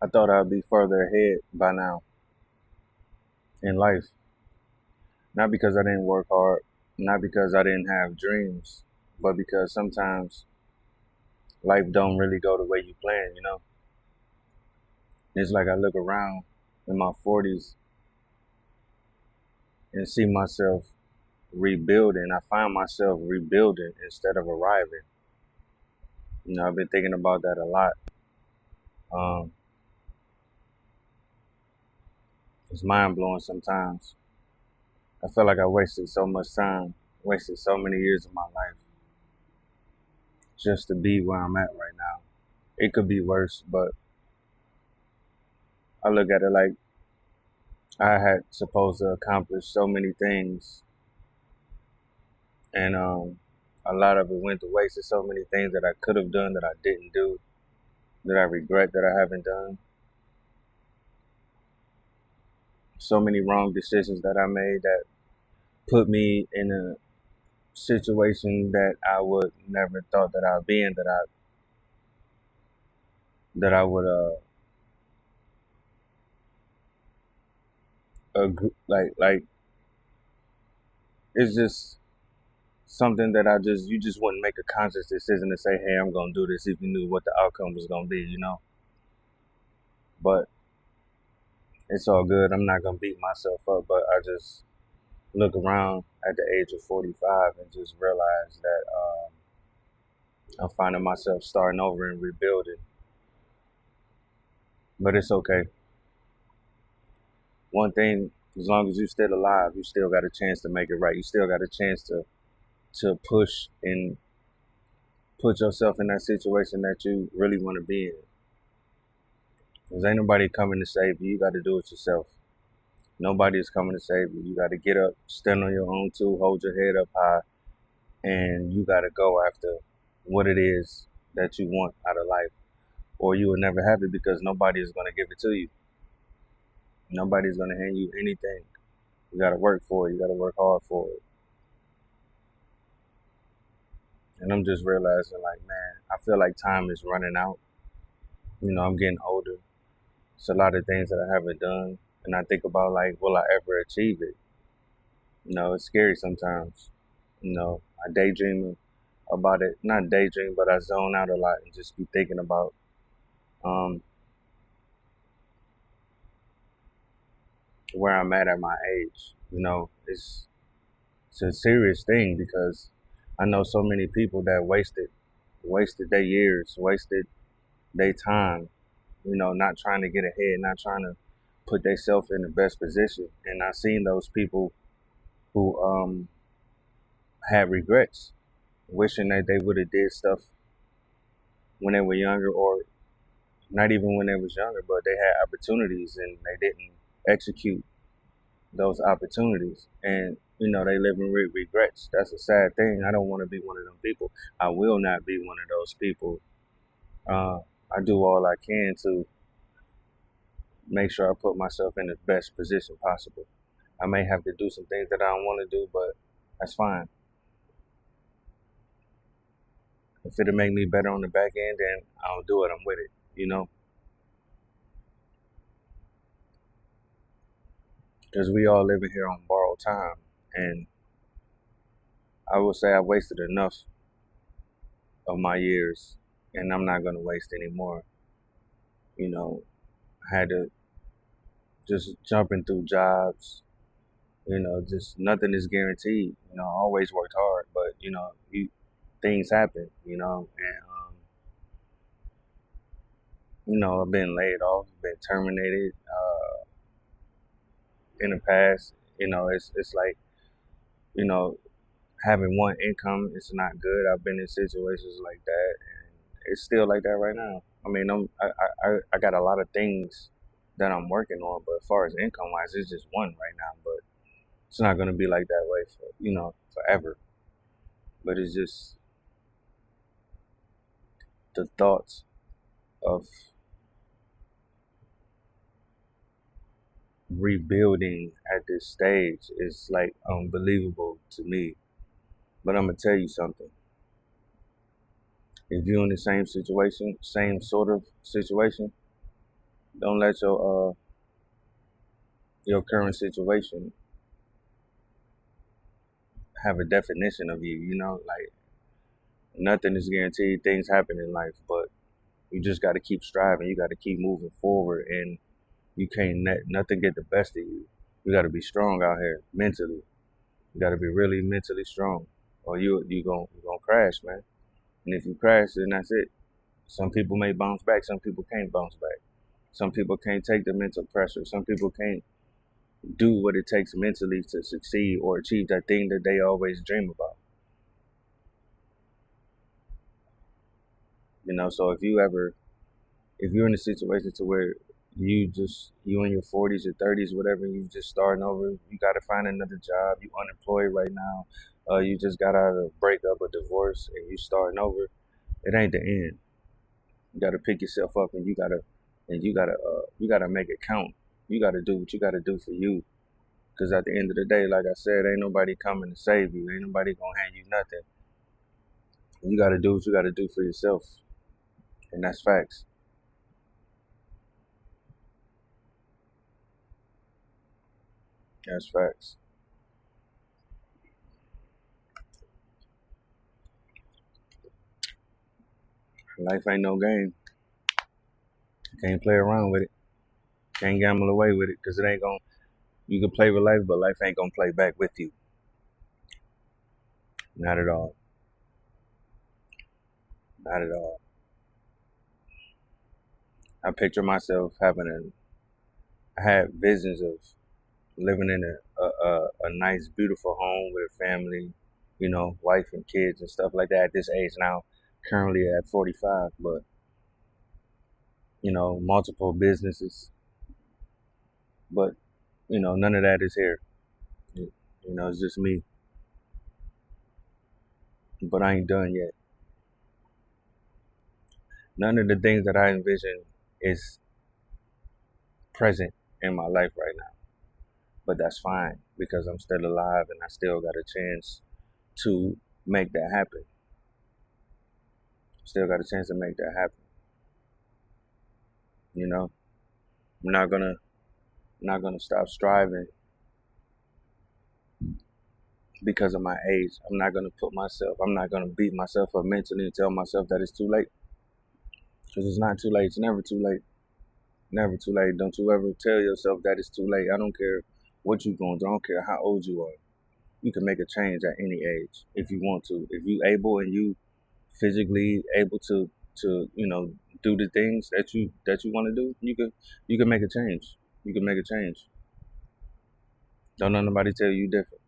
I thought I'd be further ahead by now in life. Not because I didn't work hard, not because I didn't have dreams, but because sometimes life don't really go the way you plan. It's like I look around in my 40s and see myself rebuilding. I find myself rebuilding instead of arriving. I've been thinking about that a lot. Um, it's mind blowing sometimes. I feel like I wasted so much time, wasted so many years of my life just to be where I'm at right now. It could be worse, but I look at it like I had supposed to accomplish so many things, and a lot of it went to waste. There's so many things that I could have done that I didn't do, that I regret that I haven't done. So many wrong decisions that I made that put me in a situation that I would never thought that I'd be in. That I would agree, like it's just something that you just wouldn't make a conscious decision to say, hey, I'm gonna do this if you knew what the outcome was gonna be. But it's all good. I'm not gonna beat myself up, but I just look around at the age of 45 and just realize that I'm finding myself starting over and rebuilding. But it's okay. One thing, as long as you're still alive, you still got a chance to make it right. You still got a chance to push and put yourself in that situation that you really want to be in. Because ain't nobody coming to save you. You got to do it yourself. Nobody is coming to save you. You got to get up, stand on your own too, hold your head up high, and you got to go after what it is that you want out of life. Or you will never have it because nobody is going to give it to you. Nobody's going to hand you anything. You got to work for it. You got to work hard for it. And I'm just realizing, like, man, I feel like time is running out. I'm getting older. It's a lot of things that I haven't done. And I think about, like, will I ever achieve it? It's scary sometimes. I daydream about it. Not daydream, but I zone out a lot and just be thinking about um, where I'm at my age. It's a serious thing because I know so many people that wasted their years, wasted their time, not trying to get ahead, not trying to put themselves in the best position. And I've seen those people who had regrets, wishing that they would have did stuff when they were younger, or not even when they was younger, but they had opportunities and they didn't execute those opportunities. And they live in regrets. That's a sad thing. I don't want to be one of them people. I will not be one of those people. Uh, I do all I can to make sure I put myself in the best position possible. I may have to do some things that I don't want to do, but that's fine. If it'll make me better on the back end, then I'll do it. I'm with it. Because we all living here on borrowed time. And I will say I wasted enough of my years, and I'm not going to waste any more. I had to just jumping through jobs. Just nothing is guaranteed. I always worked hard, but things happen. I've been laid off, been terminated in the past. It's like you know having one income is not good. I've been in situations like that, and it's still like that right now. I mean, I got a lot of things that I'm working on, but as far as income wise, it's just one right now. But it's not gonna be like that way for forever. But it's just the thoughts of rebuilding at this stage is like unbelievable to me. But I'm gonna tell you something. If you're in the same situation, same sort of situation, Don't let your current situation have a definition of you. You know, like nothing is guaranteed. Things happen in life, but you just got to keep striving. You got to keep moving forward, and you can't let nothing get the best of you. You got to be strong out here mentally. You got to be really mentally strong, or you gonna crash, man. And if you crash, then that's it. Some people may bounce back. Some people can't bounce back. Some people can't take the mental pressure. Some people can't do what it takes mentally to succeed or achieve that thing that they always dream about. You know, so if you're in a situation to where you in your 40s or 30s, whatever, you just starting over, you got to find another job. You unemployed right now. You just got out of a breakup or divorce, and you starting over. It ain't the end. You got to pick yourself up, and you gotta make it count. You got to do what you got to do for you. Because at the end of the day, like I said, ain't nobody coming to save you. Ain't nobody gonna hand you nothing. You got to do what you got to do for yourself, and that's facts. That's facts. Life ain't no game. Can't play around with it. Can't gamble away with it because it ain't gonna. You can play with life, but life ain't gonna play back with you. Not at all. Not at all. I picture myself having I had visions of living in a nice, beautiful home with a family, you know, wife and kids and stuff like that at this age now, currently at 45, but, you know, multiple businesses, but, you know, none of that is here. You know, it's just me, but I ain't done yet. None of the things that I envision is present in my life right now, but that's fine because I'm still alive and I still got a chance to make that happen. Still got a chance to make that happen. You know, I'm not gonna stop striving because of my age. I'm not gonna beat myself up mentally and tell myself that it's too late. Because it's not too late. It's never too late. Never too late. Don't you ever tell yourself that it's too late. I don't care what you're going through. I don't care how old you are. You can make a change at any age if you want to. If you able and you physically able to do the things that you want to do, you can make a change. You can make a change. Don't let nobody tell you different.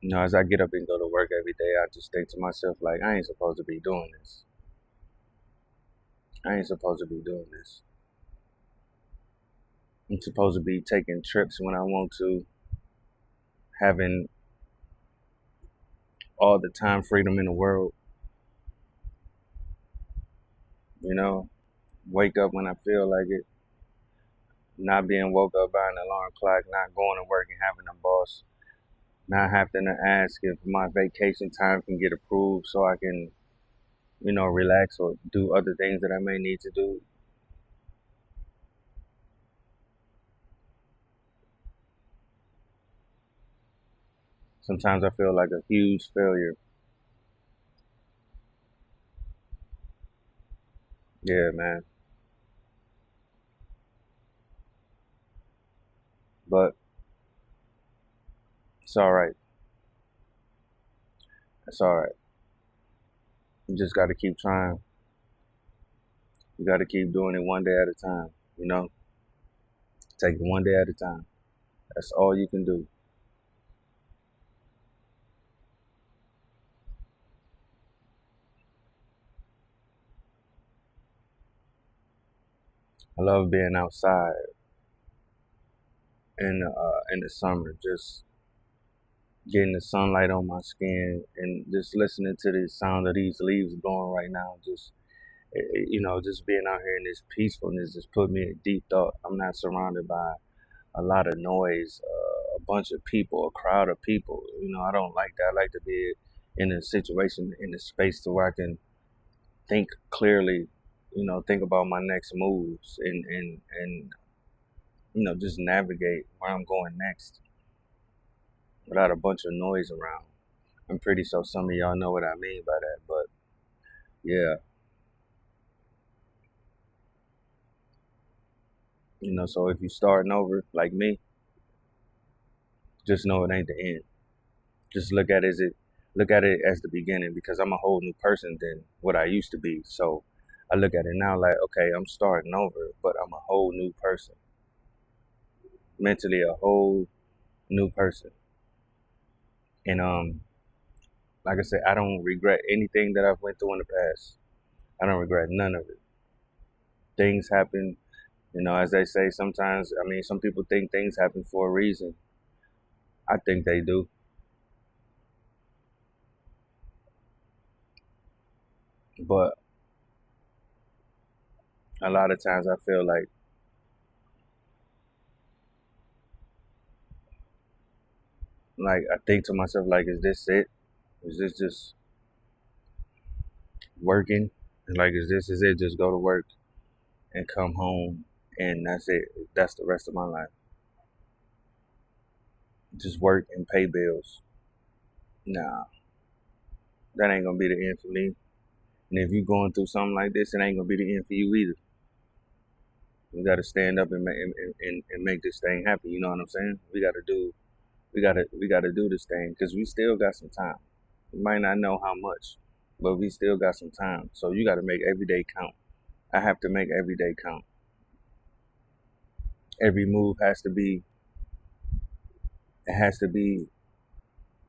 You know, as I get up and go to work every day, I just think to myself like, I ain't supposed to be doing this. I ain't supposed to be doing this. I'm supposed to be taking trips when I want to, having all the time freedom in the world. You know, wake up when I feel like it, not being woke up by an alarm clock, not going to work and having a boss, not having to ask if my vacation time can get approved so I can, relax or do other things that I may need to do. Sometimes I feel like a huge failure. Yeah, man. But it's all right. It's all right. You just got to keep trying. You got to keep doing it one day at a time. You know, take it one day at a time. That's all you can do. I love being outside in the summer, just getting the sunlight on my skin and just listening to the sound of these leaves blowing right now. Just just being out here in this peacefulness just put me in deep thought. I'm not surrounded by a lot of noise, a bunch of people, a crowd of people. You know, I don't like that. I like to be in a situation, in a space to where I can think clearly, think about my next moves and just navigate where I'm going next without a bunch of noise around. I'm pretty sure some of y'all know what I mean by that, but yeah, so if you starting over like me, just know it ain't the end. Just look at it as the beginning because I'm a whole new person than what I used to be. So I look at it now like, okay, I'm starting over, but I'm a whole new person. Mentally a whole new person. And like I said, I don't regret anything that I've went through in the past. I don't regret none of it. Things happen, as they say sometimes. I mean, some people think things happen for a reason. I think they do. But a lot of times I feel like I think to myself like, is this it? Is this just working? Like, is it? Just go to work and come home and that's it. That's the rest of my life. Just work and pay bills. Nah, that ain't gonna be the end for me. And if you're going through something like this, it ain't gonna be the end for you either. We gotta stand up and make this thing happen. You know what I'm saying? We gotta do this thing because we still got some time. We might not know how much, but we still got some time. So you gotta make every day count. I have to make every day count. Every move has to be. It has to be.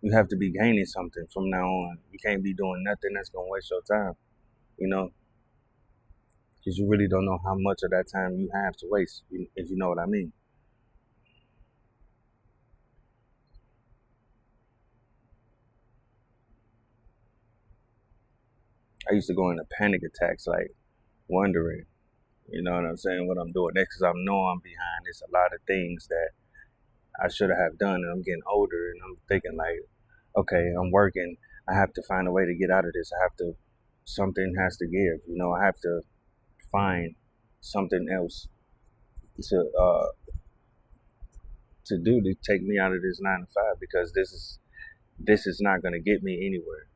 You have to be gaining something from now on. You can't be doing nothing that's gonna waste your time. You know, because you really don't know how much of that time you have to waste. If you know what I mean. I used to go into panic attacks, like wondering, you know what I'm saying, what I'm doing next, because I know I'm behind. There's a lot of things that I should have done, and I'm getting older, and I'm thinking like, okay, I'm working. I have to find a way to get out of this. Something has to give. I have to find something else to to do to take me out of this 9 to 5 because this is not going to get me anywhere.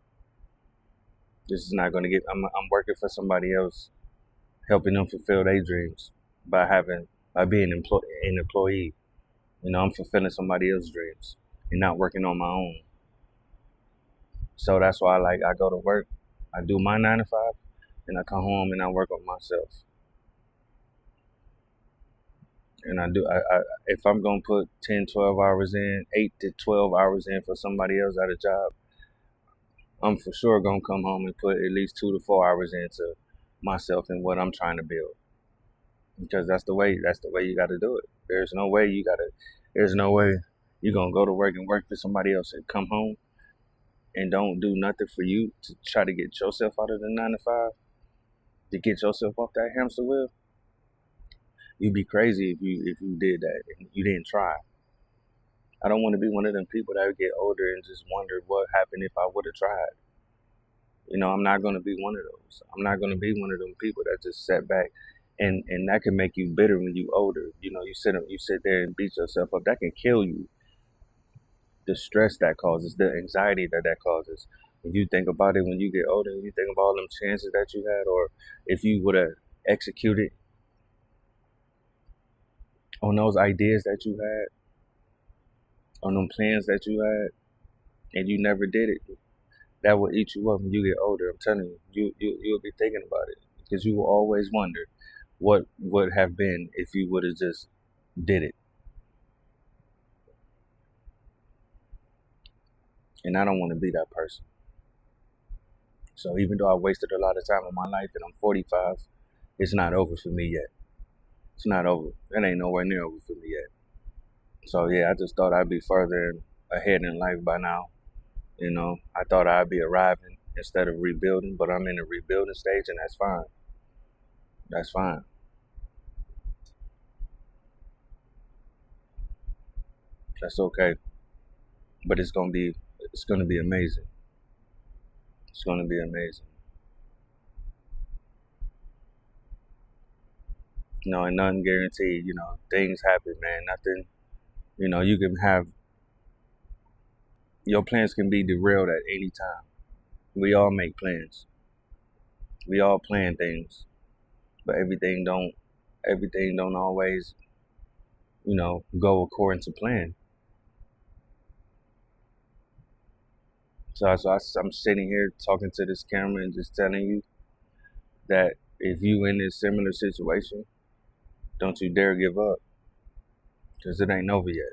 This is not going to get. I'm working for somebody else, helping them fulfill their dreams by being an employee. I'm fulfilling somebody else's dreams and not working on my own. So that's why I go to work, I do my 9 to 5, and I come home and I work on myself. And if I'm gonna put 10, 12 hours in, 8 to 12 hours in for somebody else at a job, I'm for sure gonna come home and put at least 2 to 4 hours into myself and what I'm trying to build. Because that's the way you gotta do it. There's no way you're gonna go to work and work for somebody else and come home and don't do nothing for you to try to get yourself out of the 9 to 5, to get yourself off that hamster wheel. You'd be crazy if you did that and you didn't try. I don't want to be one of them people that would get older and just wonder what happened if I would have tried. I'm not gonna be one of those. I'm not gonna be one of them people that just sat back and that can make you bitter when you older. You sit there and beat yourself up. That can kill you. The stress that causes, the anxiety that causes. When you think about it, when you get older, you think about all them chances that you had, or if you would have executed on those ideas that you had, on them plans that you had, and you never did it, that will eat you up when you get older. I'm telling you, you'll be thinking about it because you will always wonder what would have been if you would have just did it. And I don't want to be that person. So even though I wasted a lot of time in my life and I'm 45, it's not over for me yet. It's not over. It ain't nowhere near over for me yet. So yeah, I just thought I'd be further ahead in life by now. I thought I'd be arriving instead of rebuilding, but I'm in the rebuilding stage, and that's fine. That's fine. That's okay. But it's gonna be amazing. It's gonna be amazing. And nothing guaranteed. Things happen, man. Nothing. You can have your plans can be derailed at any time. We all make plans. We all plan things, but everything don't always go according to plan. I'm sitting here talking to this camera and just telling you that if you in this similar situation, don't you dare give up, because it ain't over yet.